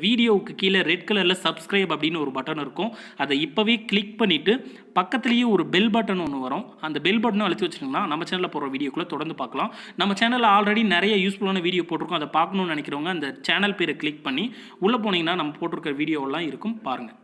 வீடியோவுக்கு கீழே ரெட் கலரில் சப்ஸ்கிரைப் அப்படின்னு ஒரு பட்டன் இருக்கும். அதை இப்போவே கிளிக் பண்ணிவிட்டு பக்கத்துலேயே ஒரு பெல் பட்டன் ஒன்று வரும். அந்த பெல் பட்டனும் அழுத்தி வச்சிங்கன்னா நம்ம சேனலில் போகிற வீடியோக்குள்ளே தொடர்ந்து பார்க்கலாம். நம்ம சேனலில் ஆல்ரெடி நிறைய யூஸ்ஃபுல்லான வீடியோ போட்டிருக்கோம். அதை பார்க்கணும்னு நினைக்கிறவங்க அந்த சேனல் பேரை கிளிக் பண்ணி உள்ளே போனீங்கன்னா நம்ம போட்டிருக்கிற வீடியோவெல்லாம் இருக்கும், பாருங்கள்.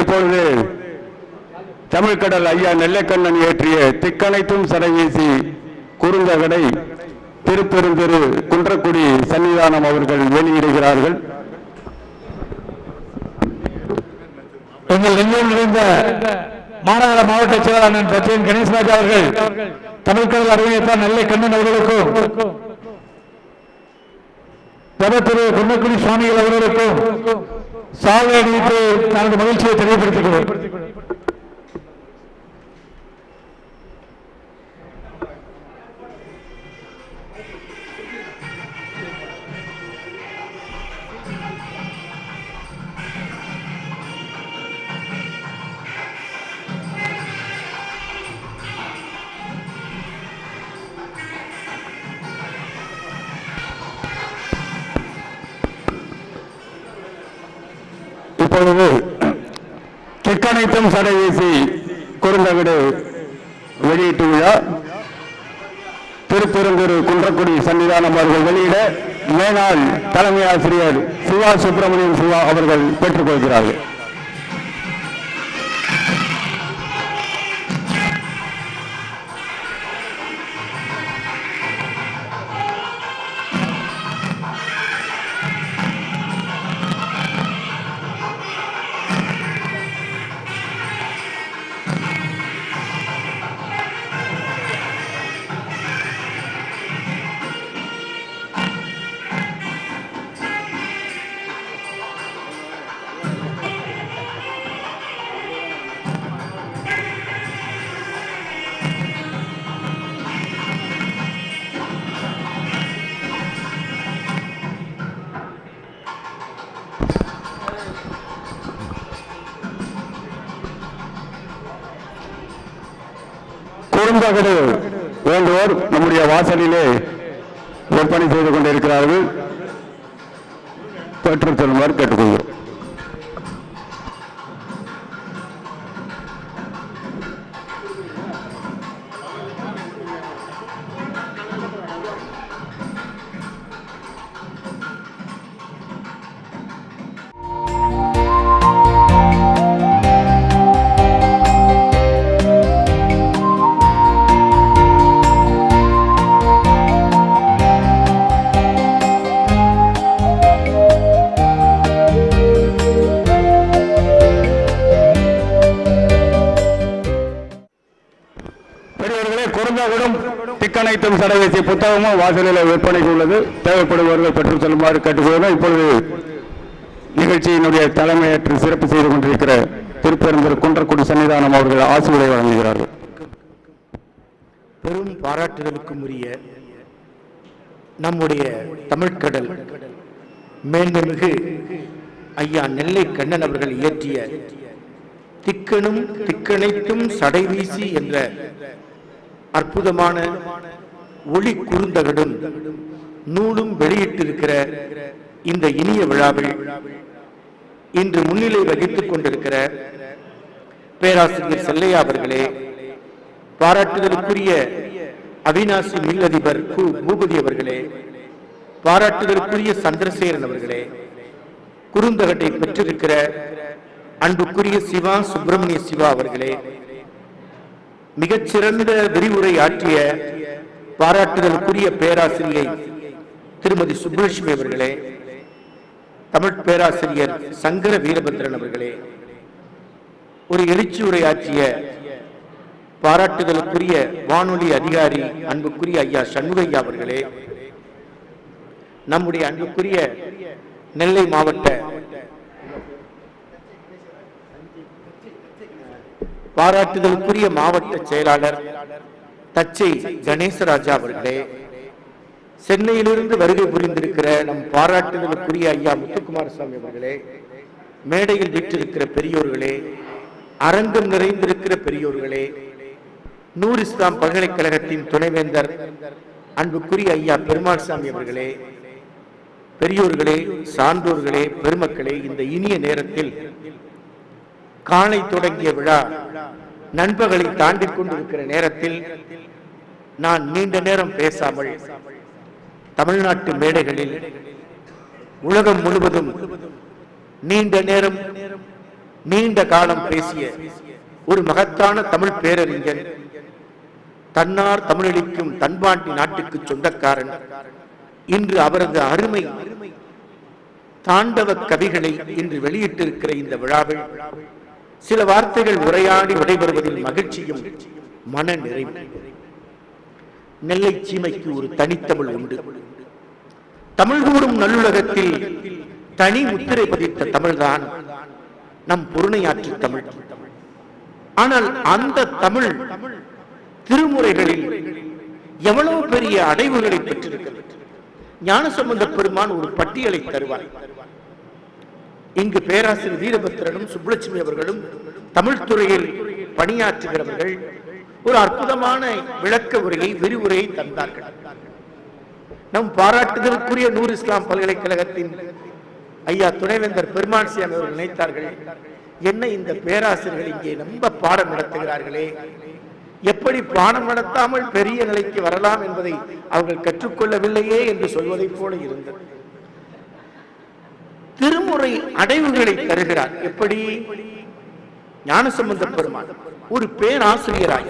இப்பொழுது தமிழ்கடல் ஐயா நெல்லைக்கண்ணன் இயற்றிய திக்கனைத்தும் சடைவீசி குறுந்தகடை திருப்பெருந்திரு குன்றக்குடி சன்னிதானம் அவர்கள் வெளியிடுகிறார்கள். எங்கள் நெல்லையில் நிறைந்த மாநகர மாவட்ட செயலாளர் பச்சையன் கணேசராஜா அவர்கள் தமிழ்கடல் அறிவியத்தார் நெல்லைக்கண்ணன் அவர்களுக்கும் திரு குன்றக்குடி சுவாமிகள் அவர்களுக்கும் சாலை அணிவித்து தனது மகிழ்ச்சியை தெரியப்படுத்துகிறோம். இப்பொழுது திக்கனைத்தும் சடைவீசி குறுந்தகடு வெளியீட்டு விழா திருப்பெருந்திரு குன்றக்குடி சன்னிதானம் அவர்கள் வெளியிட மேனாள் தலைமை ஆசிரியர் சிவா சுப்பிரமணியன் சிவா அவர்கள் பெற்றுக்கொள்கிறார்கள். குறுந்தகடு வேண்டுவோர் நம்முடைய வாசலிலே விற்பனை செய்து கொண்டிருக்கிறார்கள். பெற்றுச் செல்லுமாறு கேட்டுக்கொள்கிறோம். திக்கனைத்தும் சடைவீசி புத்தகமும் வாசலில் விற்பனைக்கு உள்ளது. தேவைப்படுபவர்கள் பெற்றுச் செல்லுமாறு கேட்டுக்கொள்கிறோம். இப்பொழுது நிகழ்ச்சியினுடைய தலைமையேற்று சிறப்பு செய்து கொண்டிருக்கிற திருப்பெருந்திரு குன்றக்குடி சன்னிதானம் அவர்கள் ஆசிரியரை வழங்குகிறார்கள். பெரும் பாராட்டுதலுக்கும் உரிய நம்முடைய தமிழ்கடல் மேன்மைமிகு ஐயா நெல்லைக்கண்ணன் அவர்கள் இயற்றிய திக்கனும் திக்கனைத்தும் சடைவீசி என்ற அற்புதமான ஒளி குறுந்தகடும் நூலும் வெளியிட்டிருக்கிற இந்த இனிய விழாவில் இன்று முன்னிலை வகித்துக் கொண்டிருக்கிற பேராசிரியர் செல்லையா அவர்களே, பாராட்டுதலுக்குரிய அவினாசி மில் அதிபர் கு பூபதி அவர்களே, பாராட்டுதலுக்குரிய சந்திரசேகரன் அவர்களே, குறுந்தகட்டை பெற்றிருக்கிற அன்புக்குரிய சிவா சுப்பிரமணிய சிவா அவர்களே, மிகச்சிறந்த விரிவுரை ஆற்றிய பாராட்டுதலுக்குரிய பேராசிரியை திருமதி சுப்புலட்சுமி அவர்களே, தமிழ் பேராசிரியர் சங்கர வீரபத்ரன் அவர்களே, ஒரு எழுச்சி உரை ஆற்றிய பாராட்டுதலுக்குரிய வானொலி அதிகாரி அன்புக்குரிய ஐயா சண்முகையா அவர்களே, நம்முடைய அன்புக்குரிய நெல்லை மாவட்ட பாராட்டுதலுக்குரிய மாவட்ட செயலாளர் தச்சை கணேசராஜா அவர்களே, சென்னையிலிருந்து வருகை புரிந்திருக்கிற நம் பாராட்டுதலுக்குரிய ஐயா முத்துக்குமாரசாமி அவர்களே, மேடையில் வீற்றிருக்கிற பெரியோர்களே, அரங்கம் நிறைந்திருக்கிற பெரியோர்களே, நூர் இஸ்லாம் பல்கலைக்கழகத்தின் துணைவேந்தர் அன்புக்குரிய ஐயா பெருமாள் சாமி அவர்களே, பெரியோர்களே, சான்றோர்களே, பெருமக்களே, இந்த இனிய நேரத்தில் காலை தொடங்கிய விழா நண்பர்களை தாண்டி கொண்டிருக்கிற நேரத்தில் நான் நீண்ட நேரம் பேசாமல் தமிழ்நாட்டு மேடைகளில் உலகம் முழுவதும் நீண்ட நேரம் நீண்ட காலம் பேசிய ஒரு மகத்தான தமிழ் பேரறிஞர், தன்னார் தமிழளிக்கும் தன்பாண்டி நாட்டுக்கு சொந்தக்காரன், இன்று அவரது அருமை தாண்டவ கவிகளை இன்று வெளியிட்டிருக்கிற இந்த விழாவில் சில வார்த்தைகள் உரையாடி விடைபெறுவதில் மகிழ்ச்சியும் மன நிறைவு. நெல்லை சீமைக்கு ஒரு தனித்தமிழ் உண்டு. தமிழ் கூறும் நல்லுலகத்தில் தனி முத்திரை பதித்த தமிழ்தான் நம் பொருணையாற்று தமிழ். ஆனால் அந்த தமிழ் திருமுறைகளில் எவ்வளவு பெரிய அடைவுகளை பெற்றிருக்கிறது. ஞானசம்பந்த பெருமான் ஒரு பட்டியலை தருவார். இங்கு பேராசிரியர் வீரபத்ரனும் சுப்புலட்சுமி அவர்களும் தமிழ் துறையில் பணியாற்றுகிறவர்கள் ஒரு அற்புதமான விளக்க உரையை விரிவுரையை தந்தார்கள். நம் பாராட்டுதலுக்குரிய நூர் இஸ்லாம் பல்கலைக்கழகத்தின் ஐயா துணைவேந்தர் பெருமாள் சாமி அவர்கள் நினைத்தார்கள், என்ன இந்த பேராசிரியர்கள் இங்கே ரொம்ப பாடம் நடத்துகிறார்களே, எப்படி பாடம் நடத்தாமல் பெரிய நிலைக்கு வரலாம் என்பதை அவர்கள் கற்றுக்கொள்ளவில்லையே என்று சொல்வதை போல இருந்தது. திருமுறை அடைவுகளை தருகிறார். எப்படி? ஞானசம்பந்த பெருமான் ஒரு பேராசிரியராய்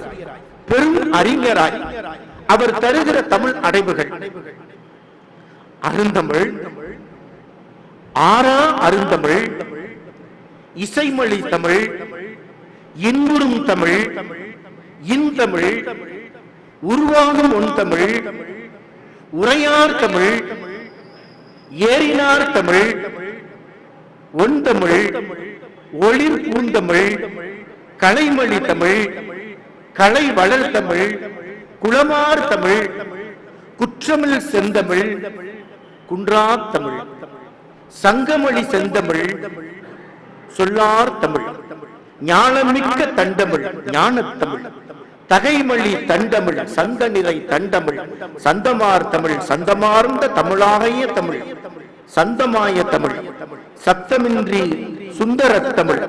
பெரும் அறிஞராய் அவர் தருகிற தமிழ் அடைவுகள் அருந்தமிழ், ஆறா அருந்தமிழ், இசைமொழி தமிழ், இன்புறும் தமிழ், இன்தமிழ், உருவாகும் ஒன் தமிழ், உரையார் தமிழ், ஏறினார் தமிழ், ஒன் தமிழ், ஒளிர் பூந்தமிழ், கலைமொழி தமிழ், கலை வளர் தமிழ், குளமார் தமிழ், குற்றமிழ் செந்தமிழ், குன்றா தமிழ், சங்கமொழி செந்தமிழ், சொல்லார் தமிழ், ஞானமிக்க தண்டமிழ், ஞானத்தமிழ், தகைமொழி தண்டமிழ், சந்த நிறை தண்டமிழ், சந்தமார் தமிழ், சந்தமார்ந்த தமிழாகிய தமிழ், சந்தமாய தமிழ், சத்தமின்றி சுந்தர தமிழ்,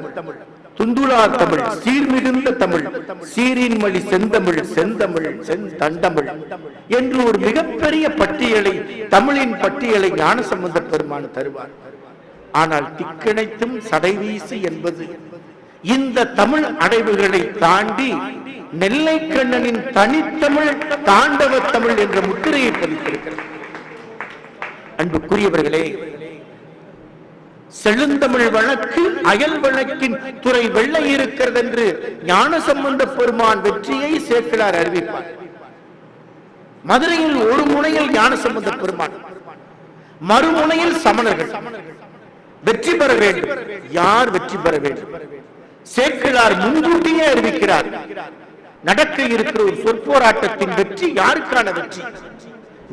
துந்துலா தமிழ், சீர்மிகுந்த தமிழ், சீரின் மொழி செந்தமிழ், செந்தமிழ், செந்தண்டமிழ் என்று ஒரு மிகப்பெரிய பட்டியலை, தமிழின் பட்டியலை ஞானசம்பந்த பெருமான் தருவார். ஆனால் திக்கணைத்தும் சடைவீசி என்பது இந்த தமிழ் அடைவுகளை தாண்டி நெல்லை கண்ணனின் தனித்தமிழ் தாண்டவ தமிழ் என்ற முத்திரையை பதித்திருக்கிறது. அன்புக்குரியவர்களே, செழுந்தமிழ் வழக்கு அயல் வழக்கின் துறை வெள்ளை இருக்கிறது என்று ஞானசம்பந்த பெருமான் வெற்றியை சேக்கிழார் அறிவிப்பார். மதுரையில் ஒரு முனையில் ஞானசம்பந்த பெருமான், மறுமுனையில் சமணர்கள் வெற்றி பெற வேண்டும். யார் வெற்றி பெற வேண்டும்? சேக்கிழார் முன்கூட்டியே அறிவிக்கிறார், நடக்க இருக்கிற ஒரு சொற்போராட்டத்தின் வெற்றி யாருக்கான வெற்றி?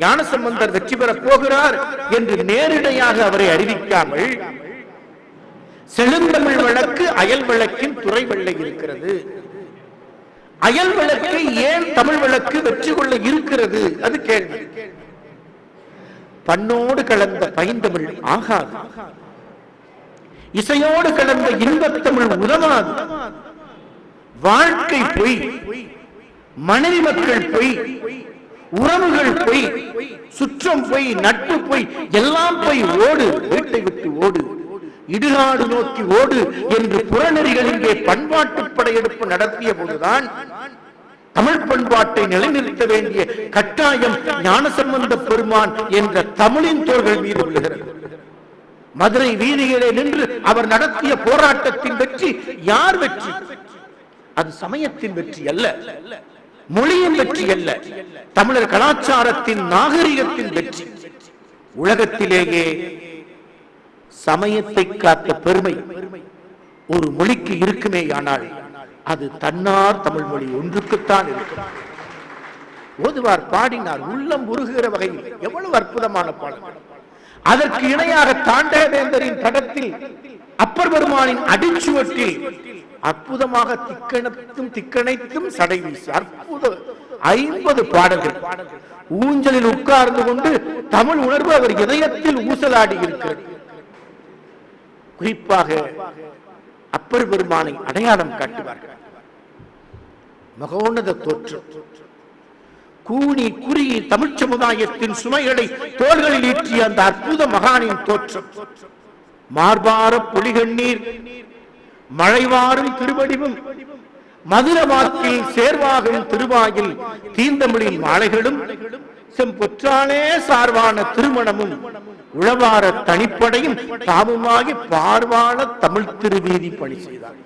ஞானசம்பந்தர் வெற்றி பெற போகிறார் என்று நேரடியாக அவரை அறிவிக்காமல் செழுந்தமிழ் வழக்கு அயல் வழக்கின் துறை வெள்ளை இருக்கிறது. அயல் வழக்கை ஏன் தமிழ் வழக்கு வெற்றி கொள்ள இருக்கிறது? அது கேள்வி. பண்ணோடு கலந்த பைந்தமிழ் ஆகாது, இசையோடு கலந்த இன்பத்தமிழ் உதவாது. வாழ்க்கை பொய், மனைவி மக்கள் பொய், உறவுகள் பொய், சுற்றம் பொய், நட்பு பொய், எல்லாம் பொய். ஓடு, வீட்டை விட்டு ஓடு, இடுகாடு நோக்கி ஓடு என்று புறநெறிகள் இங்கே பண்பாட்டு படையெடுப்பு நடத்திய போதுதான் தமிழ் பண்பாட்டை நிலைநிறுத்த வேண்டிய கட்டாயம் ஞானசம்பந்த பெருமான் என்ற தமிழின் தோள்கள் மீது விழுகிறது. மதுரை வீதிகளே நின்று அவர் நடத்திய போராட்டத்தின் வெற்றி யார் வெற்றி? அது சமயத்தின் வெற்றி அல்ல, மொழியின் வெற்றி அல்ல, தமிழர் கலாச்சாரத்தின் நாகரிகத்தின் வெற்றி. உலகத்திலேயே சமயத்தை காத்த பெருமை ஒரு மொழிக்கு இருக்குமே, ஆனால் அது தன்னார் தமிழ் மொழி ஒன்றுக்குத்தான் இருக்கும். ஓதுவார் பாடினார், உள்ளம் உருகுகிற வகையில். எவ்வளவு அற்புதமான பாடல்! அதற்கு இணையாக தாண்டவேந்தரின் படத்தில் அப்பர் பெருமானின் அடிச்சுவட்டில் அற்புதமாக திக்கணைத்தும் சடை வீசி அற்புத 50 பாடல்கள். ஊஞ்சலில் உட்கார்ந்து கொண்டு தமிழ் உணர்வு அவர் இதயத்தில் ஊசலாடி இருக்கிறது. குறிப்பாக அப்பர் பெருமானை அடையாளம் காட்டுவார்கள். மகோன்னத தோற்றம், கூனி குறுகி தமிழ் சமுதாயத்தின் சுமைகளை தோள்களில் ஏற்றிய அந்த அற்புத மகானின் தோற்றம், மார்பார பொலிகண்ணீர், மழைவாரும் திருவடிவும், மதுரவாக்கில் சேர்வாகும் திருவாயில் தீந்தமிழின் மாலைகளும், செம்பொற்றானே சார்வான திருமணமும், உளவார தனிப்படையும் தாமுமாகி பார்வான தமிழ் திருவீதி பணி செய்தார்.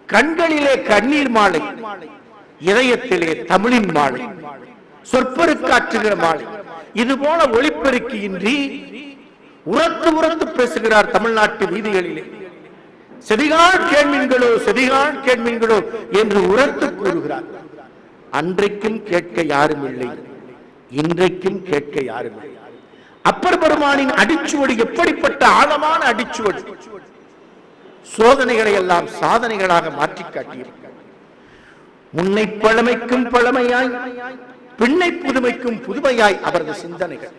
கண்களிலே கண்ணீர் மாலை, இதயத்திலே தமிழின் மாலை, சொற்பொருக்காற்றுகிற மாலை. இது போல ஒளிப்பெருக்கியின்றி உரத்து உரத்து பேசுகிறார் தமிழ்நாட்டு வீதிகளிலே. செவிகால் கேள்விங்களோ, செவிகால் கேள்விங்களோ என்று உரத்து கூறுகிறார். அன்றைக்கும் கேட்க யாரும் இல்லை, இன்றைக்கும் கேட்க யாரும் இல்லை. அப்பர் பெருமானின் அடிச்சுவடு எப்படிப்பட்ட ஆழமான அடிச்சுவடு! சோதனைகளை எல்லாம் சாதனைகளாக மாற்றி காட்டியிருக்கிறார். முன்னை பழமைக்கும் பழமையாய், பின்னை புதுமைக்கும் புதுமையாய் அவரது சிந்தனைகள்.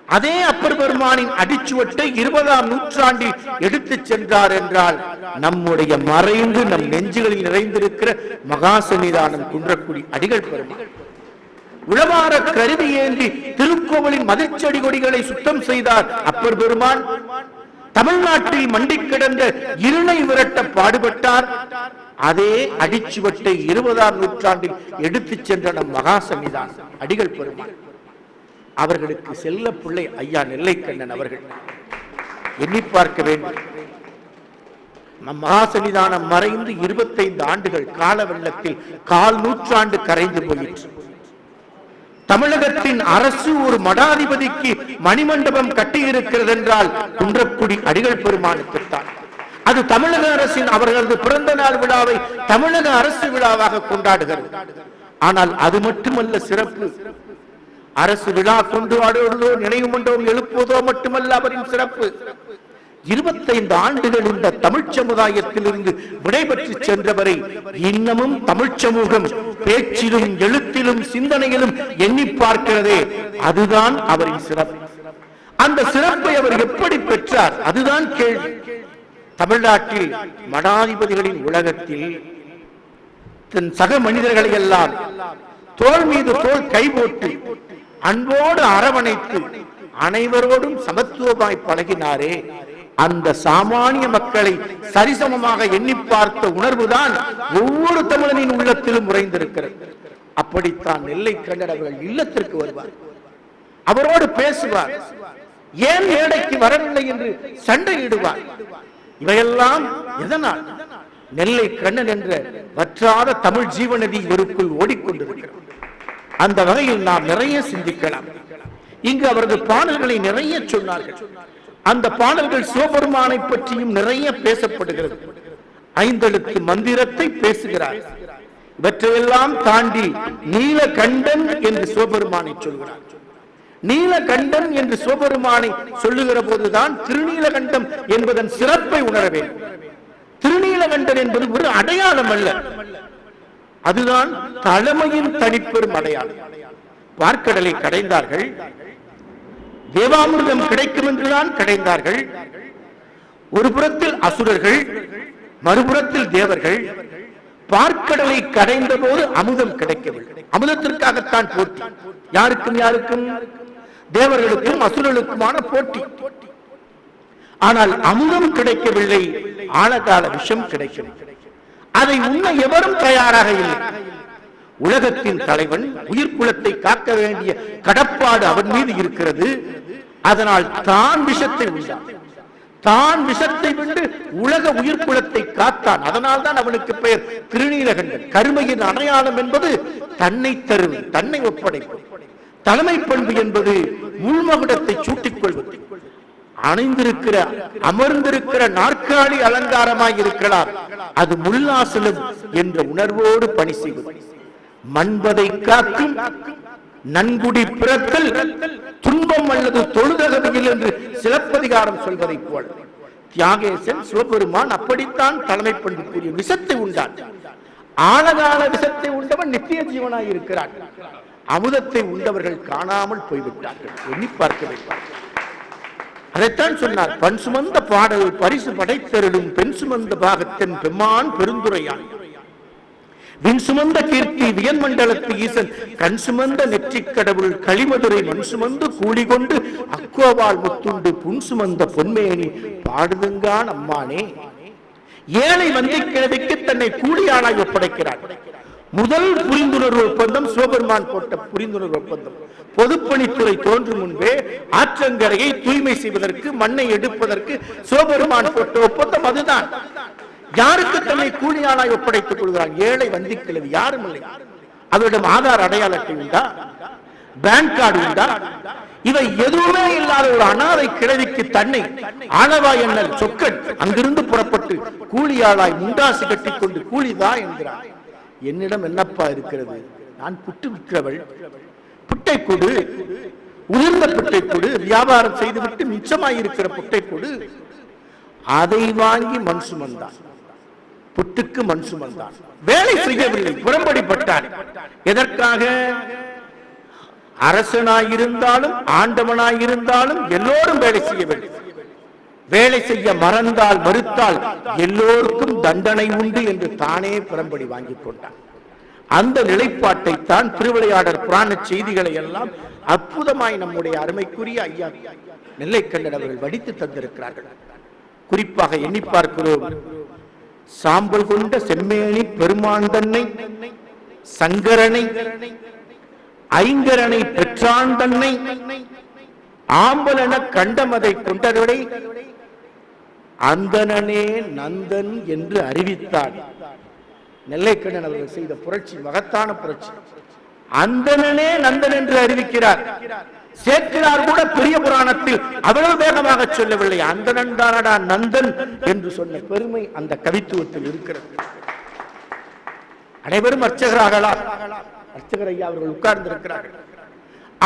அதே அப்பர் பெருமானின் அடிச்சுவட்டை 20ஆம் நூற்றாண்டில் எடுத்துச் சென்றார் என்றால் நம்முடைய மறைந்து நம் நெஞ்சுகளில் நிறைந்திருக்கிற மகா சன்னிதானம் குன்றக்குடி அடிகள் பெருமான் உளவார கருவி ஏந்தி திருக்கோவிலின் மதிச்செடி கொடிகளை சுத்தம் செய்தார் அப்பர் பெருமான். தமிழ்நாட்டில் மண்டி கிடந்த இருளை விரட்ட பாடுபட்டார். அதே அடிச்சுவட்டை 20ஆம் நூற்றாண்டில் எடுத்துச் சென்ற நம் மகா சன்னிதானம் அடிகள் பெருமான். அவர்களுக்கு செல்ல பிள்ளை ஐயா நெல்லைக்கண்ணன் அவர்கள். எண்ணி பார்க்க வேண்டும், நம் மகா சன்னிதானம் மறைந்து 25 ஆண்டுகள் கால வெள்ளத்தில் 1/4 நூற்றாண்டு கரைந்து போயிற்று. தமிழகத்தின் அரசு ஒரு மடாதிபதிக்கு மணிமண்டபம் கட்டியிருக்கிறது என்றால் குன்றக்குடி அடிகள் பெருமானுக்குத்தான். அது தமிழக அரசின் அவர்களது பிறந்த நாள் விழாவை தமிழக அரசு விழாவாக கொண்டாடுகிறது. ஆனால் அது மட்டுமல்ல சிறப்பு. அரசு விழா கொண்டாடுவதோ நினைவு மண்டபம் எழுப்புவதோ மட்டுமல்ல அவரின் சிறப்பு. 25 ஆண்டுகள் இந்த தமிழ் சமுதாயத்திலிருந்து விடைபெற்று சென்றவரை இன்னமும் தமிழ் சமூகம் பேச்சிலும் எழுத்திலும் சிந்தனையிலும் எண்ணி பார்க்கிறதே, அதுதான் அவரின் சிறப்பு. அந்த சிறப்பை அவர் எப்படி பெற்றார்? அதுதான் கேள்வி. தமிழ்நாட்டில் மடாதிபதிகளின் உலகத்தில் தன் சக மனிதர்களை எல்லாம் தோள் மீது தோள் கை போட்டு அன்போடு அரவணைத்து அனைவரோடும் சமத்துவமாய் பழகினாரே, அந்த சாமானிய மக்களை சரிசமமாக எண்ணி பார்த்த உணர்வுதான் ஒவ்வொரு தமிழனின் உள்ளத்திலும் உறைந்திருக்கிறது. அப்படித்தான் நெல்லைக்கண்ணன் அவர்கள் இல்லத்திற்கு வருவார், அவரோடு பேசுவார், ஏன் மேடைக்கு வரவில்லை என்று சண்டையிடுவார். இவையெல்லாம் எதனால்? நெல்லைக்கண்ணன் என்ற வற்றாத தமிழ் ஜீவநதி இவருக்குள் ஓடிக்கொண்டிருக்கிறது. அந்த வகையில் நாம் நிறைய சிந்திக்கலாம். இங்கு அவரது பாடல்களை நிறைய சொன்னார்கள். அந்த பாடல்கள் சிவபெருமானை பற்றியும் நிறைய பேசப்படுகிறது. 5 எழுத்து மந்திரத்தை பேசுகிறார். இவற்றையெல்லாம் தாண்டி நீலகண்டன் என்று சிவபெருமானை சொல்கிறார். நீலகண்டன் என்று சிவபெருமானை சொல்லுகிற போதுதான் திருநீலகண்டம் என்பதன் சிறப்பை உணர வேண்டும். திருநீலகண்டன் என்பது ஒரு அடையாளம் அல்ல, அதுதான் தலைமையின் தனிப்பெரும் அடையாளம். பார்க்கடலை கடைந்தார்கள், தேவாமிர்தம் கிடைக்கும் என்றுதான் கடைந்தார்கள். ஒரு புறத்தில் அசுரர்கள், மறுபுறத்தில் தேவர்கள். பார்க்கடலை கடைந்த போது அமுதம் கிடைக்கவில்லை. அமுதத்திற்காகத்தான் போட்டி. யாருக்கும் யாருக்கும்? தேவர்களுக்கும் அசுரர்களுக்குமான போட்டி. ஆனால் அமுதம் கிடைக்கவில்லை, ஆழகால விஷம் கிடைக்கவில்லை. அதை உண்ண எவரும் தயாராக இல்லை. உலகத்தின் தலைவன், உயிர்குலத்தை காக்க வேண்டிய கடப்பாடு அவன் மீது இருக்கிறது. அதனால் தான் விஷத்தை உண்டான். தான் விஷத்தை விட்டு உலக உயிர்குலத்தை காத்தான். அதனால் தான் அவனுக்கு பெயர் திருநீலகண்டன். கருமையின் அடையாளம் என்பது தன்னை தருவது, தன்னை ஒப்படைப்பது. தலைமை பண்பு என்பது முள்மகுடத்தை சூட்டிக் கொள்வது. அணிந்திருக்கிற அமர்ந்திருக்கிற நாற்காலி அலங்காரமாய் இருக்கலாம், அது முல்லாசலம் என்ற உணர்வோடு பணி செய்வது. மண்பதை காக்கும் நன்குடி பிறத்தல் துன்பம் அல்லது தொழுதகவியில் என்று சிலப்பதிகாரம் சொல்வதை போல தியாகேசன் சிவபெருமான் அப்படித்தான் தலைமை பண்புக்குரிய விஷத்தை உண்டான். ஆழகால விஷத்தை உண்டவன் நித்திய ஜீவனாய் இருக்கிறான். அமுதத்தை உண்டவர்கள் காணாமல் போய்விட்டார்கள், எண்ணி பார்க்க வைப்பார்கள். அதைத்தான் சொன்னார், பண் சுமந்த பாடல் பரிசு படைத்தருளும் பெண் சுமந்த பாகத்தின் பெம்மான் பெருந்துரையான் விண் சுமந்த கீர்த்தி வியன் மண்டலத்து ஈசன் கண் சுமந்த நெற்றிக் கடவுள் களிமதுரை மண் சுமந்து கூலி கொண்டு அக்கோவாள் முத்துண்டு புன் சுமந்த பொன்மேனி பாடுதுங்கான் அம்மானே. ஏழை வந்தை கிழவிக்கு தன்னை கூலியாளாய் ஒப்படைக்கிறார். முதல் புரிந்துணர்வு ஒப்பந்தம் சிவபெருமான் போட்ட புரிந்துணர்வு ஒப்பந்தம். பொதுப்பணித்துறை தோன்றும் முன்பே ஆற்றங்கரையை தூய்மை செய்வதற்கு, மண்ணை எடுப்பதற்கு சிவபெருமான் போட்ட ஒப்பந்தம் அதுதான். யாருக்கு தன்னை கூலியாளாய் ஒப்படைத்துக் கொள்கிறான்? ஏழை வந்தி கிழவி, யாரும் இல்லை. அவரிடம் ஆதார் அடையாள அட்டை உண்டா? பேங்க் கார்டு உண்டா? இவை எதுவுமே இல்லாத ஒரு அனாதை கிழவிக்கு தன்னை ஆளவா எண்ணல் சொக்கன் அங்கிருந்து புறப்பட்டு கூலியாளாய் முண்டாசு கட்டிக் கொண்டு கூலிதா என்கிறார். என்னிடம் என்னப்பா இருக்கிறது? நான் புட்டு விற்கிறவள், புட்டை கொடு, உயர்ந்த புட்டை கொடு, வியாபாரம் செய்துவிட்டு மிச்சமாயிருக்கிற புட்டை கொடு. அதை வாங்கி மண் சுமந்தான், புட்டுக்கு மண் சுமந்தான். வேலை செய்யவில்லை, புறம்படிப்பட்டான். எதற்காக? அரசனாயிருந்தாலும் ஆண்டவனாயிருந்தாலும் எல்லோரும் வேலை செய்ய வேண்டும். வேலை செய்ய மறந்தால் மறுத்தால் எல்லோருக்கும் தண்டனை உண்டு என்று தானே புறம்படி வாங்கிக் கொண்டான். அந்த நிலைப்பாட்டை தான் திருவிளையாடற் புராண செய்திகளை எல்லாம் அற்புதமாய் நம்முடைய அருமைக்குரிய ஐயா நெல்லைக்கண்ணன் அவர்கள் வடித்து தந்திருக்கிறார்கள். குறிப்பாக எண்ணி பார்க்கிறோம். சாம்பல் கொண்ட செம்மேனி பெருமான் தன்னை சங்கரனை ஐங்கரனை பெற்றான் தன்னை ஆம்பலென கண்டமதை கொண்டவரை அந்தனனே நந்தன் என்று அறிவித்தார். நெல்லைக்கண்ணன் அவர்கள் செய்த புரட்சி மகத்தான புரட்சி. அந்தனனே நந்தன் என்று அறிவிக்கிறார். சேர்க்கிறார் கூட பெரிய புராணத்தில் அவ்வளவு வேகமாக சொல்லவில்லை. அந்தனன் தானடா நந்தன் என்று சொன்ன பெருமை அந்த கவித்துவத்தில் இருக்கிறது. அனைவரும் அர்ச்சகராகலாம். அர்ச்சகர் ஐயா அவர்கள் உட்கார்ந்திருக்கிறார்கள்.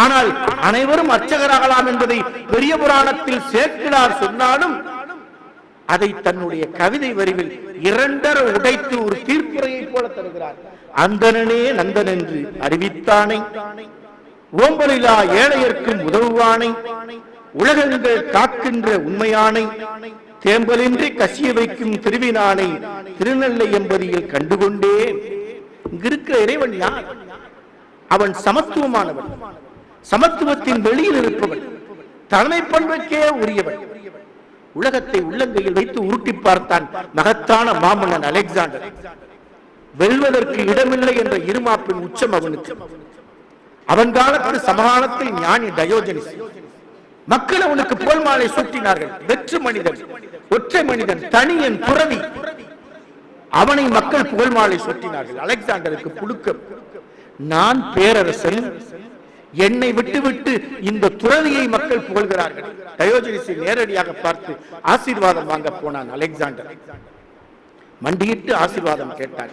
ஆனால் அனைவரும் அர்ச்சகராகலாம் என்பதை பெரிய புராணத்தில் சேர்க்கிறார் சொன்னாலும் அதை தன்னுடைய கவிதை வரிவில் இரண்டர உடைத்து ஒரு தீர்ப்புரையை போல தருகிறார். அந்தனனே நந்தன் என்று அறிவித்தானை, ஓம்பலிலா ஏழையர்க்கும் உதவுவானை, உலகங்கள் காக்கின்ற உண்மையானை, தேம்பலின்றி கசிய வைக்கும் திருவினானை திருநெல்லை எம்பதியில் கண்டுகொண்டேன். இங்கிருக்கிற இறைவன் யார்? அவன் சமத்துவமானவன், சமத்துவத்தின் வெளியில் இருப்பவன், தலைமை பண்புக்கே உரியவன். உலகத்தை உள்ளங்கையில் வைத்து உருட்டி பார்த்தான் மகத்தான மாமன்னன் அலெக்சாண்டர். வெல்வதற்கு இடமில்லை என்ற இருமாப்பின் உச்சம் அவனுக்கு. அவன் காலத்தில் சமகாலத்தில் ஞானி டயோஜனிஸ். மக்கள் அவனுக்கு போல் மாலை சூட்டினார்கள். வெற்று மனிதன், ஒற்றை மனிதன், தனியன், துறவி. அவனை மக்கள் புகழ் மாலை சூட்டினார்கள். அலெக்சாண்டருக்கு புழுக்கம். நான் பேரரசன், என்னை விட்டுவிட்டு இந்த துறவியை மக்கள் புகழ்கிறார்கள். டயோஜனிஸை நேரடியாக பார்த்து ஆசீர்வாதம் வாங்க போனான் அலெக்சாண்டர். மண்டியிட்டு ஆசீர்வாதம் கேட்டார்.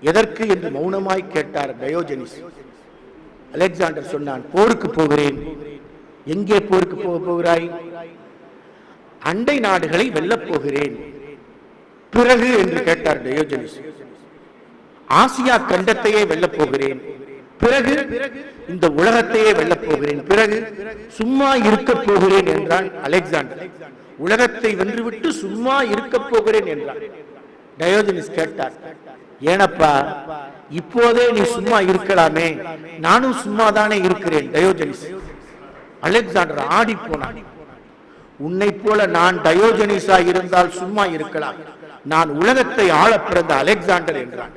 எதற்கு என்று மௌனமாய் கேட்டார் டயோஜனிஸ். அலெக்சாண்டர் சொன்னான், போருக்கு போகிறேன். எங்கே போருக்கு போகிறாய்? அண்டை நாடுகளை வெல்லப் போகிறேன். பிறகு என்று கேட்டார் டயோஜனிஸ். ஆசியா கண்டத்தையே வெல்லப் போகிறேன், பிறகு இந்த உலகத்தையே வெல்லப் போகிறேன், பிறகு சும்மா இருக்க போகிறேன் என்றான் அலெக்சாண்டர். உலகத்தை வென்றுவிட்டு சும்மா இருக்க போகிறேன் என்றான். டயோஜனிஸ் கேட்டார், ஏனப்பா இப்போதே நீ சும்மா இருக்கலாமே, நானும் சும்மா தானே இருக்கிறேன். டயோஜனிஸ் அலெக்சாண்டர் ஆடி போனான். உன்னை போல நான் டயோஜனிஸா இருந்தால் சும்மா இருக்கலாம், நான் உலகத்தை ஆள பிறந்த அலெக்சாண்டர் என்றான்.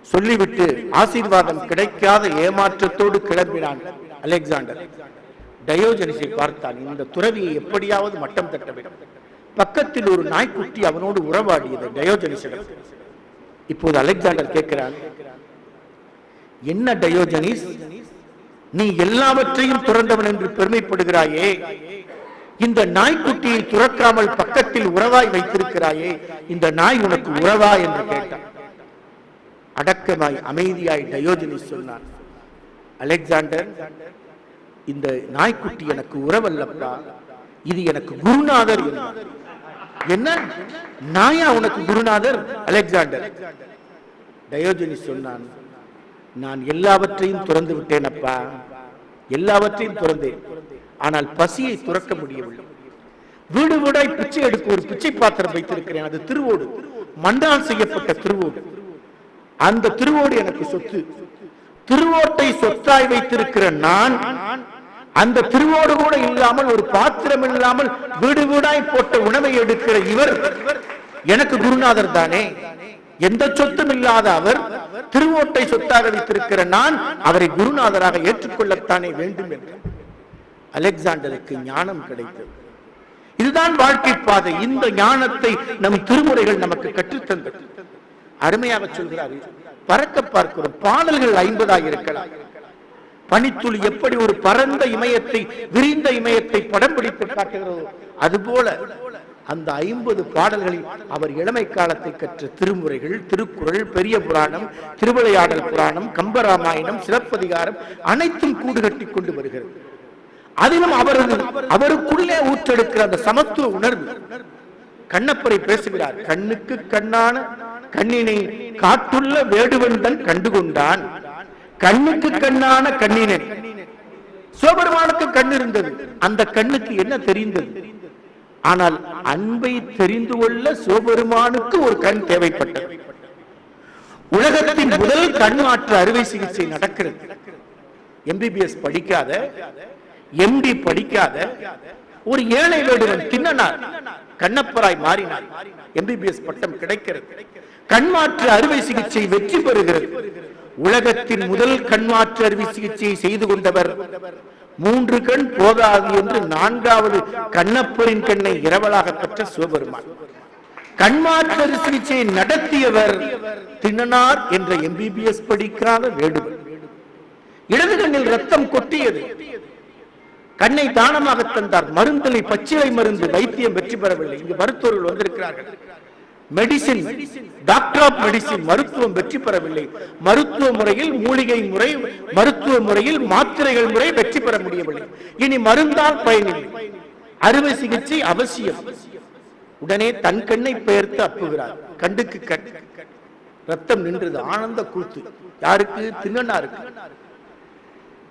சொல்லிவிட்டு ஆசீர்வாதம் கிடைக்காத ஏமாற்றத்தோடு கிளம்பினான் அலெக்சாண்டர். டயோஜனிஸை பார்த்தான். இந்த துறவியை எப்படியாவது மட்டம் தட்ட வேண்டும். பக்கத்தில் ஒரு நாய்க்குட்டி அவனோடு உறவாடியது டயோஜனிஸிடம். இப்போது அலெக்சாண்டர் கேட்கிறான், என்ன டயோஜனிஸ், நீ எல்லாவற்றையும் துறந்தவன் என்று பெருமைப்படுகிறாயே, இந்த நாய்க்குட்டியை துறக்காமல் பக்கத்தில் உறவாய் வைத்திருக்கிறாயே, இந்த நாய் உனக்கு உறவா என்று கேட்டான். அடக்கமாய் அமைதியாய் டயோஜனிஸ் சொன்னான், அலெக்சாண்டர், இந்த நாய்க்குட்டி எனக்கு உறவல்லப்பா, இது எனக்கு குருநாதர். என்ன நாயா உனக்கு குருநாதர்? அலெக்சாண்டர். டயோஜனிஸ் சொன்னான், நான் எல்லாவற்றையும் துறந்து விட்டேன் அப்பா, எல்லாவற்றையும் துறந்தேன், ஆனால் பசியை துறக்க முடியவில்லை. வீடு வீடாய் பிச்சை எடுக்க ஒரு பிச்சை பாத்திரம் வைத்திருக்கிறேன், அது திருவோடு, மண்ணால் செய்யப்பட்ட திருவோடு. அந்த திருவோடு எனக்கு சொத்து. திருவோட்டை சொத்தாய் வைத்திருக்கிற நான் அந்த திருவோடு கூட இல்லாமல், ஒரு பாத்திரம் இல்லாமல் வீடு வீடாய் போட்ட உணவை எடுக்கிற இவர் எனக்கு குருநாதர் தானே. எந்த சொத்தும் இல்லாத அவர் திருவோட்டை சொத்தாக வைத்திருக்கிற நான் அவரை குருநாதராக ஏற்றுக்கொள்ளத்தானே வேண்டும் என்று அலெக்சாண்டருக்கு ஞானம் கிடைத்தது. இதுதான் வாழ்க்கை பாதை. இந்த ஞானத்தை நம் திருமுறைகள் நமக்கு கற்றுத்தந்தது. அருமையாக சொல்கிறார், பறக்க பார்க்கிறோம். பாடல்கள் 50 இருக்கலாம். பனித்துளி எப்படி ஒரு பரந்த இமயத்தை, விரிந்த இமயத்தை படம் பிடித்து காட்டுகிறதோ, அதுபோல அந்த 50 பாடல்களில் அவர் இளமை காலத்தை கற்ற திருமுறைகள், திருக்குறள், பெரிய புராணம், திருவிளையாடல் புராணம், கம்பராமாயணம், சிலப்பதிகாரம் அனைத்தும் கூடு கட்டி கொண்டு வருகிறது. அதிலும் அவருக்குள்ளே ஊற்றெடுக்கிற அந்த சமத்துவ உணர்வு. கண்ணப்பரை பேசுகிறார், கண்ணுக்கு கண்ணான கண்ணினை காட்டுள்ள வேடுவன் தன் கண்டுகொண்டான். கண்ணுக்கு கண்ணான கண்ணினை, சிவபெருமானுக்கு கண் இருந்தது, அந்த கண்ணுக்கு என்ன தெரிந்தது? ஆனால் அன்பை தெரிந்து கொள்ள சிவபெருமானுக்கு ஒரு கண் தேவைப்பட்டது. உலகத்தின் முதல் கண் மாற்று அறுவை சிகிச்சை நடக்கிறது. MBBS படிக்காத, MD படிக்காத ஒரு ஏழை வேடுவன் தின்னனார் கண்ணப்பராய் மாறினார். MBBS பட்டம் கிடைக்கிறது. கண்மாற்று அறுவை சிகிச்சை வெற்றி பெறுகிறது. உலகத்தின் முதல் கண்மாற்று அறுவை சிகிச்சையை செய்து கொண்டவர் 3 கண் போதாது என்று 4வது கண்ணப்பரின் கண்ணை இரவலாக பெற்ற சிவபெருமான். கண்மாற்று அறுவை சிகிச்சையை நடத்தியவர் தின்னனார் என்ற MBBS படிக்காத வேடுவன். இடது கண்ணில் ரத்தம் கொட்டியது, கண்ணை தானமாக தந்தார். மருந்தலை பச்சிலை மருந்து வைத்தியம் வெற்றி பெறவில்லை. இங்கு மருத்துவர்கள் வந்திருக்கிறார்கள். மெடிசின், டாக்டர் ஆஃப் மெடிசின், மருத்துவம் வெற்றி பெறவில்லை. மருத்துவ முறையில் மூலிகை முறை, மருத்துவ முறையில் மாத்திரைகள் முறை வெற்றி பெற முடியவில்லை. இனி மருந்தால் பயனில்லை, அறுவை சிகிச்சை அவசியம். உடனே தன் கண்ணை பெயர்த்து அப்புகிறார். கண்டுக்கு கண், ரத்தம் நின்றது. ஆனந்த கூத்து. யாருக்கு? தின்னனாருக்கு.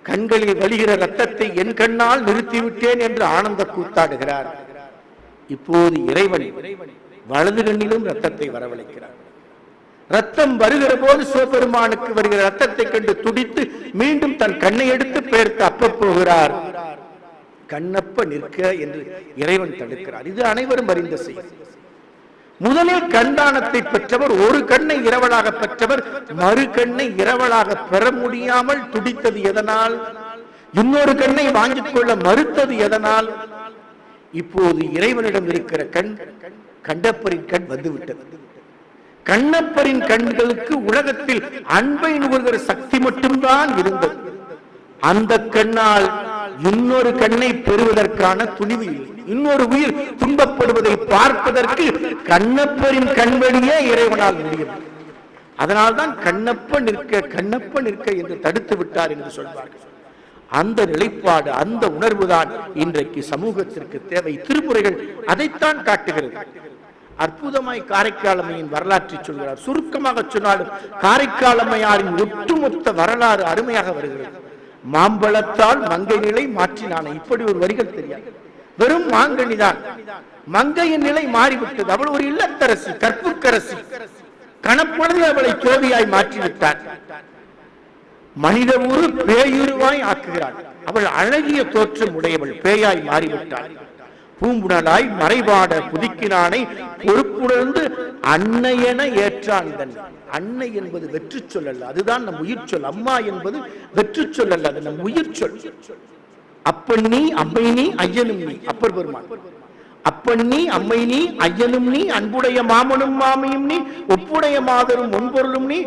கண்களில் வழிகிற ரத்தத்தை என் கண்ணால் நிறுத்திவிட்டேன் என்று ஆனந்த கூத்தாடுகிறார். இப்போது இறைவன் வலது கண்ணிலும் ரத்தத்தை வரவழைக்கிறார். ரத்தம் வருகிற போது சிவபெருமானுக்கு வருகிற ரத்தத்தை கண்டு துடித்து மீண்டும் தன் கண்ணை எடுத்து பெயர்த்து அப்ப போகிறார். கண்ணப்ப நிற்க என்று இறைவன் தடுக்கிறார். இது அனைவரும் அறிந்த செய்தி. முதலில் கண்தானத்தை பெற்றவர், ஒரு கண்ணை இரவலாக பெற்றவர், மறு கண்ணை இரவலாக பெற முடியாமல் துடித்தது எதனால்? இன்னொரு கண்ணை வாங்கிக் கொள்ள மறுத்தது எதனால்? இப்போது இறைவனிடம் இருக்கிற கண், கண்ணப்பரின் கண் வந்துவிட்டது. கண்ணப்பரின் கண்களுக்கு உலகத்தில் அன்பை நுகர்கிற சக்தி மட்டும்தான் இருந்தது. அந்த கண்ணால் இன்னொரு கண்ணை பெறுவதற்கான துணிவு இல்லை. இன்னொரு உயிர் துன்பப்படுவதை பார்ப்பதற்கு கண்ணப்பரின் கண்வழியே இறைவனால் முடியும். அதனால்தான் கண்ணப்ப நிற்க, கண்ணப்ப நிற்க என்று தடுத்து விட்டார் என்று சொல்வார்கள். அந்த நிலைப்பாடு, அந்த உணர்வுதான் இன்றைக்கு சமூகத்திற்கு தேவை. திருமுறைகள் அதைத்தான் காட்டுகிறது. அற்புதமாய் காரைக்கால் அம்மையின் வரலாற்றை சொல்கிறார். சுருக்கமாக சொன்னாலும் காரைக்கால் அம்மையாரின் ஒட்டுமொத்த வரலாறு அருமையாக வருகிறது. மாம்பழத்தால் மங்கை நிலை மாற்றினான, இப்படி ஒரு வரிகள் தெரியாது. வெறும் மாங்கனிதான், மங்கையின் நிலை மாறிவிட்டது. அவள் ஒரு இல்லத்தரசி, கற்புக்கரசி. கணப்பொழுது அவளை தோவியாய் மாற்றிவிட்டார். மனித ஊரு பேயுருவாய் ஆக்குகிறாள். அவள் அழகிய தோற்றம் உடையவள் பேயாய் மாறிவிட்டாள். பூம்புணலாய் மறைபாட புதுக்கினானை பொறுப்புணர்ந்து அன்னையென ஏற்றான். அன்னை என்பது வெற்று சொல் அல்ல, அதுதான் நம் உயிர் சொல். அம்மா என்பது வெற்று சொல் அல்ல, அது நம் உயிர் சொல். அப்பன் நீ அம்மை நீ ஐயனும் நீ, அப்பர் பெருமான். அப்பன் நீ அம்மை நீ ஐயனும் நீ, அன்புடைய மாமனும் மாமியும் நீ, ஒப்புடைய மாதரும் ஒன்பொருளும் நீ,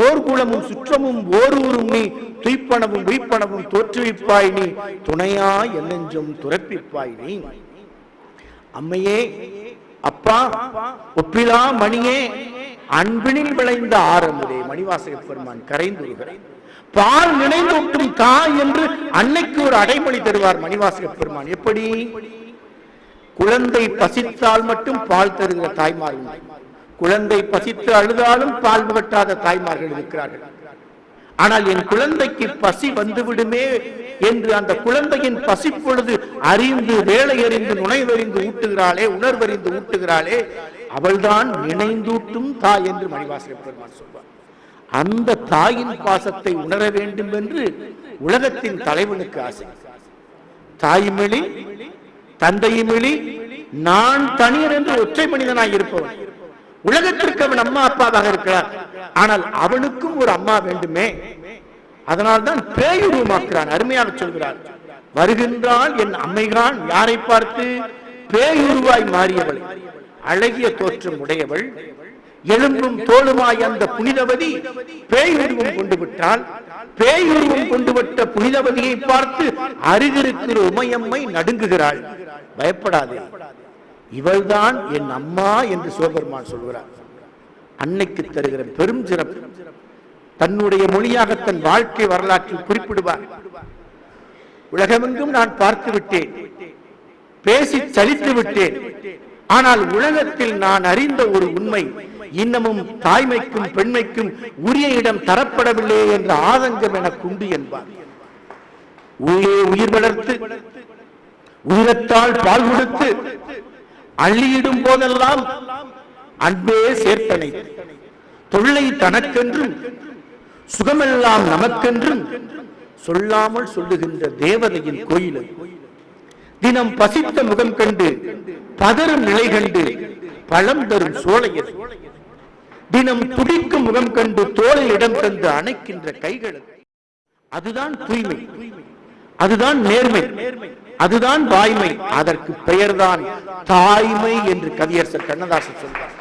ஓர் குலமும் சுற்றமும் ஓரூரும் நீ, துய்ப்பனவும் உய்ப்பனவும் தோற்றுவிப்பாய் நீ, துணையா என்னெஞ்சும் துறப்பிப்பாய் நீ. அம்மையே, அப்பா, ஒப்பிலா மணியே, அன்பினில் விளைந்த ஆரம்புதே. மணிவாசக பெருமான் கரைந்துருகிறார். பால் நினைந்தூட்டும் தாய் என்று அன்னைக்கு ஒரு அடைமொழி தருவார் மணிவாசக பெருமான். எப்படி? குழந்தை பசித்தால் மட்டும் பால் தருகிற தாய்மார்கள், குழந்தை பசித்து அழுதாலும் பால் புகட்டாத தாய்மார்கள் இருக்கிறார்கள். ஆனால் என் குழந்தைக்கு பசி வந்துவிடுமே என்று அந்த குழந்தையின் பசி பொழுது அறிந்து வேலை அறிந்து நுழைவறிந்து ஊட்டுகிறாளே, உணர்வறிந்து ஊட்டுகிறாளே, அவள்தான் நினைந்தூட்டும் தாய் என்று மணிவாசக பெருமான் சொல்வார். அந்த தாயின் பாசத்தை உணர வேண்டும் என்று உலகத்தின் தலைவனுக்கு ஆசை. தாய்மொழி தந்தையுமிழி நான் தனியர் என்று ஒற்றை மனிதனாய் இருப்பவன். உலகத்திற்கு அவன் அம்மா அப்பாவாக இருக்கிறார், ஆனால் அவனுக்கும் ஒரு அம்மா வேண்டுமே. அதனால்தான் பேயுருவமாக்குறான். அருமையாக சொல்கிறார். வருகின்றால் என் அம்மைகான் யாரை பார்த்து? பேயுருவாய் மாறியவளை, அழகிய தோற்றம் உடையவள், எலும்பும் தோளுமாய் அந்த புனிதவதி பேயுருவம் கொண்டு விட்டால், பேயுருவம் கொண்டு விட்ட புனிதவதியை பார்த்து அருகிருக்கிற உமையம்மை நடுங்குகிறாள். பயப்படாதே, இவள்தான் என் அம்மா என்று சிவபெருமான் சொல்கிறார். அன்னைக்கு தருகிற பெரும் சிறப்பு தன்னுடைய மொழியாக தன் வாழ்க்கை வரலாற்றில் குறிப்பிடுவார். உலகமெங்கும் நான் பார்த்து விட்டேன், பேசி சலித்து விட்டேன், ஆனால் உலகத்தில் நான் அறிந்த ஒரு உண்மை இன்னமும் தாய்மைக்கும் பெண்மைக்கும் உரிய இடம் தரப்படவில்லை என்ற ஆதங்கம் எனக்கு உண்டு என்பார். உள்ளே உயிர் வளர்த்து உயிரத்தால் பால் கொடுத்து அள்ளியிடும் போதெல்லாம் அன்பே சேர்த்தனை, தொல்லை தனக்கென்றும் சுகமெல்லாம் நமக்கென்றும் சொல்லாமல் சொல்லுகின்ற தேவதையின் கோயில். தினம் பசித்த முகம் கண்டு பதறும் நிலை கண்டு பழம் தரும் சோலையர், தினம் துடிக்கும் முகம் கண்டு தோளில் இடம் தந்து அணைக்கின்ற கைகள். அதுதான் தூய்மை, அதுதான் நேர்மை, அதுதான் வாய்மை. அதற்கு பெயர்தான் தாய்மை என்று கவியரசர் கண்ணதாசன் சொல்வார்.